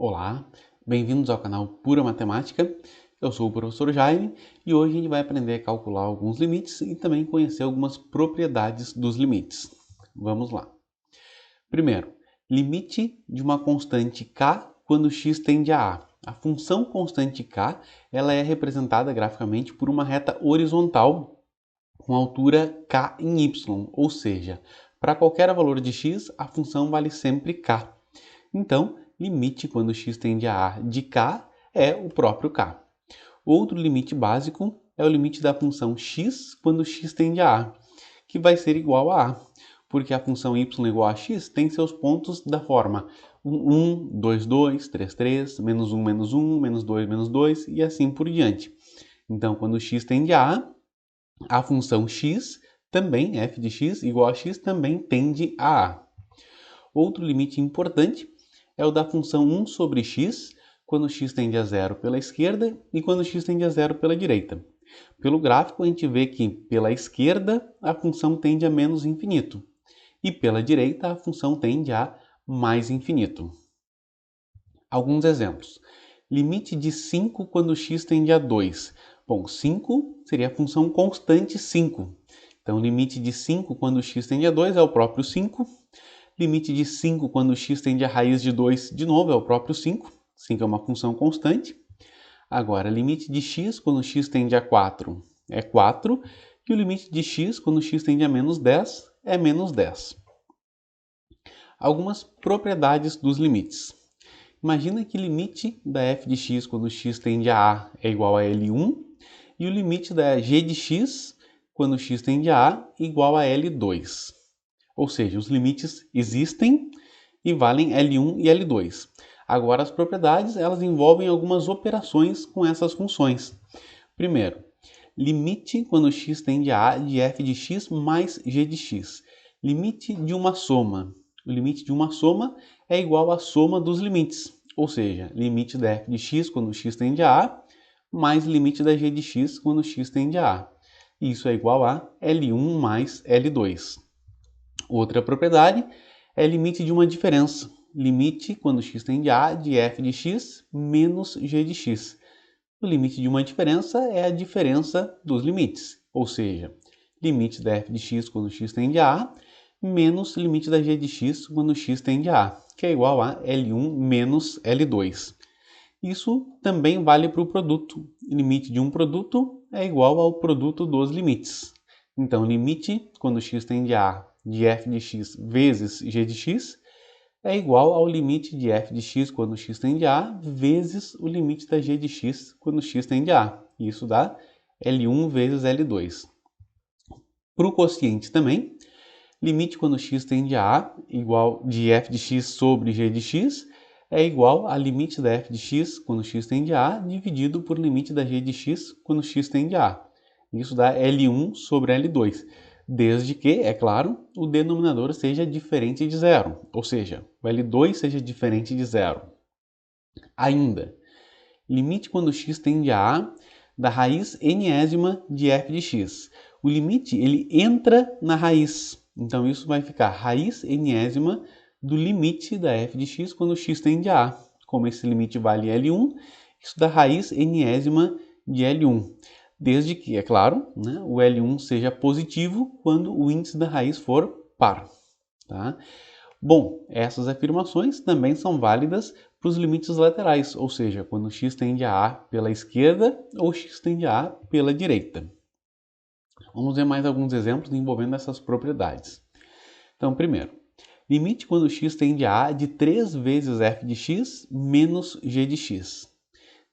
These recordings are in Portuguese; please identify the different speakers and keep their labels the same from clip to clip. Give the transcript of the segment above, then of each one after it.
Speaker 1: Olá, bem-vindos ao canal Pura Matemática. Eu sou o professor Jaime e hoje a gente vai aprender a calcular alguns limites e também conhecer algumas propriedades dos limites. Vamos lá. Primeiro, limite de uma constante k quando x tende a a. A função constante k ela é representada graficamente por uma reta horizontal com altura k em y, ou seja, para qualquer valor de x, a função vale sempre k. Então, limite quando x tende a de k é o próprio k. Outro limite básico é o limite da função x quando x tende a, que vai ser igual a a, porque a função y igual a x tem seus pontos da forma 1, 2, 2, 3, 3, menos 1, menos 1, menos 2 e assim por diante. Então, quando x tende a função x também, f de x igual a x, também tende a a. Outro limite importante é o da função 1 sobre x, quando x tende a zero pela esquerda e quando x tende a zero pela direita. Pelo gráfico, a gente vê que pela esquerda a função tende a menos infinito e pela direita a função tende a mais infinito. Alguns exemplos. Limite de 5 quando x tende a 2. Bom, 5 seria a função constante 5. Então, limite de 5 quando x tende a 2 é o próprio 5. Limite de 5 quando x tende a raiz de 2, de novo, é o próprio 5. 5 é uma função constante. Agora, limite de x quando x tende a 4 é 4. E o limite de x quando x tende a menos 10 é menos 10. Algumas propriedades dos limites. Imagina que o limite da f de x quando x tende a é igual a L1 e o limite da g de x quando x tende a é igual a L2. Ou seja, os limites existem e valem L1 e L2. Agora, as propriedades elas envolvem algumas operações com essas funções. Primeiro, limite quando x tende a de f de x mais g de x. Limite de uma soma. O limite de uma soma é igual à soma dos limites. Ou seja, limite da f de x quando x tende a mais limite da g de x quando x tende a. Isso é igual a L1 mais L2. Outra propriedade é limite de uma diferença. Limite, quando x tende a, de f de x menos g de x. O limite de uma diferença é a diferença dos limites. Ou seja, limite da f de x quando x tende a menos limite da g de x quando x tende a, que é igual a L1 menos L2. Isso também vale para o produto. Limite de um produto é igual ao produto dos limites. Então, limite, quando x tende a, de f de x vezes g de x é igual ao limite de f de x quando x tende a vezes o limite da g de x quando x tende a. Isso dá L1 vezes L2. Para o quociente também, limite quando x tende a igual de f de x sobre g de x é igual a limite da f de x quando x tende a dividido por limite da g de x quando x tende a. Isso dá L1 sobre L2, desde que, é claro, o denominador seja diferente de zero, ou seja, o L2 seja diferente de zero. Ainda, limite quando x tende a da raiz enésima de f de x. O limite ele entra na raiz, então isso vai ficar raiz enésima do limite da f de x quando x tende a. Como esse limite vale L1, isso dá raiz enésima de L1. Desde que, é claro, o L1 seja positivo quando o índice da raiz for par. Tá? Bom, essas afirmações também são válidas para os limites laterais, ou seja, quando x tende a pela esquerda ou x tende a pela direita. Vamos ver mais alguns exemplos envolvendo essas propriedades. Então, primeiro, limite quando x tende a de 3 vezes f de x menos g de x.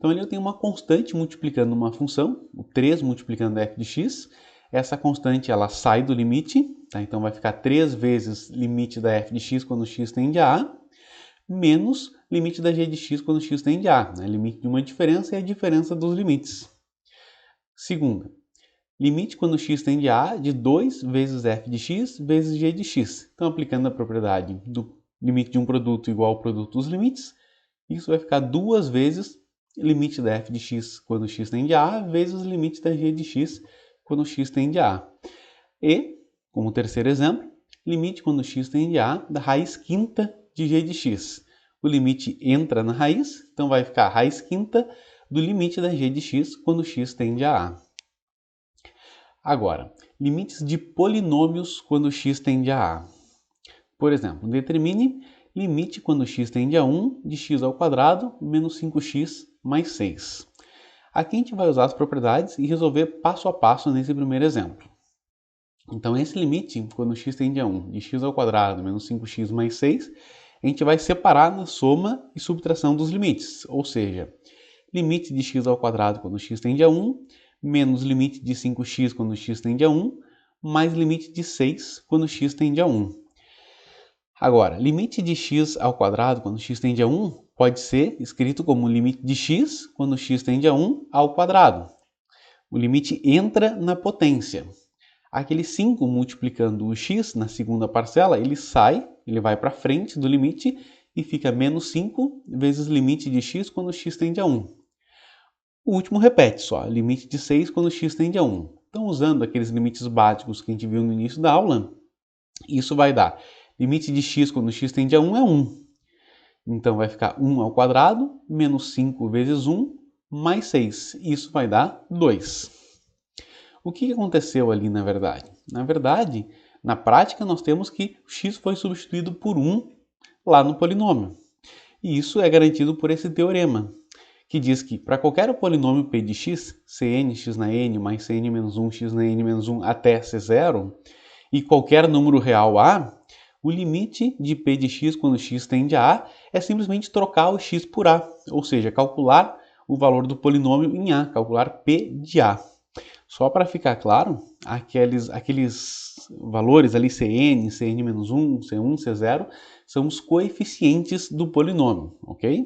Speaker 1: Então, ali eu tenho uma constante multiplicando uma função, o 3 multiplicando f de x. Essa constante ela sai do limite, tá? Então vai ficar 3 vezes limite da f de x quando x tende a, menos limite da g de x quando x tende a. Limite de uma diferença é a diferença dos limites. Segunda, limite quando x tende a de 2 vezes f de x vezes g de x. Então, aplicando a propriedade do limite de um produto igual ao produto dos limites, isso vai ficar 2 vezes limite da f de x quando x tende a vezes o limite da g de x quando x tende a. E, como terceiro exemplo, limite quando x tende a da raiz quinta de g de x. o limite entra na raiz, então vai ficar a raiz quinta do limite da g de x quando x tende a a. Agora, limites de polinômios quando x tende a a. Por exemplo, determine limite quando x tende a 1 de x ao quadrado menos 5x mais 6. Aqui a gente vai usar as propriedades e resolver passo a passo nesse primeiro exemplo. Então, esse limite, quando x tende a 1 de x ao quadrado menos 5x mais 6, a gente vai separar na soma e subtração dos limites, ou seja, limite de x ao quadrado quando x tende a 1, menos limite de 5x quando x tende a 1, mais limite de 6 quando x tende a 1. Agora, limite de x ao quadrado quando x tende a 1 pode ser escrito como limite de x quando x tende a 1 ao quadrado. O limite entra na potência. Aquele 5 multiplicando o x na segunda parcela, ele sai, ele vai para frente do limite e fica menos 5 vezes limite de x quando x tende a 1. O último repete só, limite de 6 quando x tende a 1. Então, usando aqueles limites básicos que a gente viu no início da aula, isso vai dar limite de x quando x tende a 1 é 1. Então, vai ficar 1 ao quadrado menos 5 vezes 1 mais 6. Isso vai dar 2. O que aconteceu ali na verdade? Na verdade, na prática, nós temos que o x foi substituído por 1 lá no polinômio. E isso é garantido por esse teorema, que diz que para qualquer polinômio p de x, cn x na n mais cn menos 1 x na n menos 1 até c0, e qualquer número real a, o limite de p de x quando x tende a a é simplesmente trocar o x por a, ou seja, calcular o valor do polinômio em a, calcular p de a. Só para ficar claro, aqueles valores ali, cn, cn-1, c1, c0, são os coeficientes do polinômio, ok?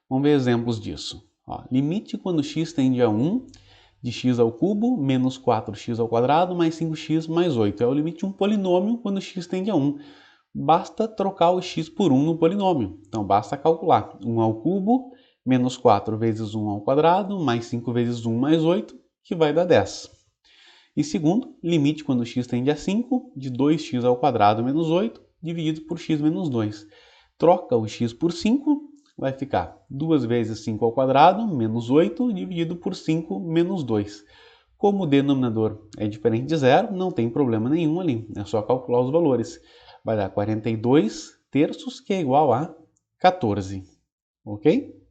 Speaker 1: Vamos ver exemplos disso. Ó, limite quando x tende a 1 de x ao cubo menos 4x ao quadrado mais 5x mais 8. É o limite de um polinômio quando x tende a 1. Basta trocar o x por 1 no polinômio. Então, basta calcular 1 ao cubo menos 4 vezes 1 ao quadrado, mais 5 vezes 1 mais 8, que vai dar 10. E segundo, limite quando x tende a 5, de 2x ao quadrado menos 8, dividido por x menos 2. Troca o x por 5, vai ficar 2 vezes 5 ao quadrado, menos 8, dividido por 5 menos 2. Como o denominador é diferente de zero, não tem problema nenhum ali, é só calcular os valores. Vai dar 42 terços, que é igual a 14. Ok?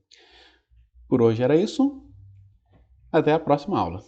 Speaker 1: Por hoje era isso. Até a próxima aula.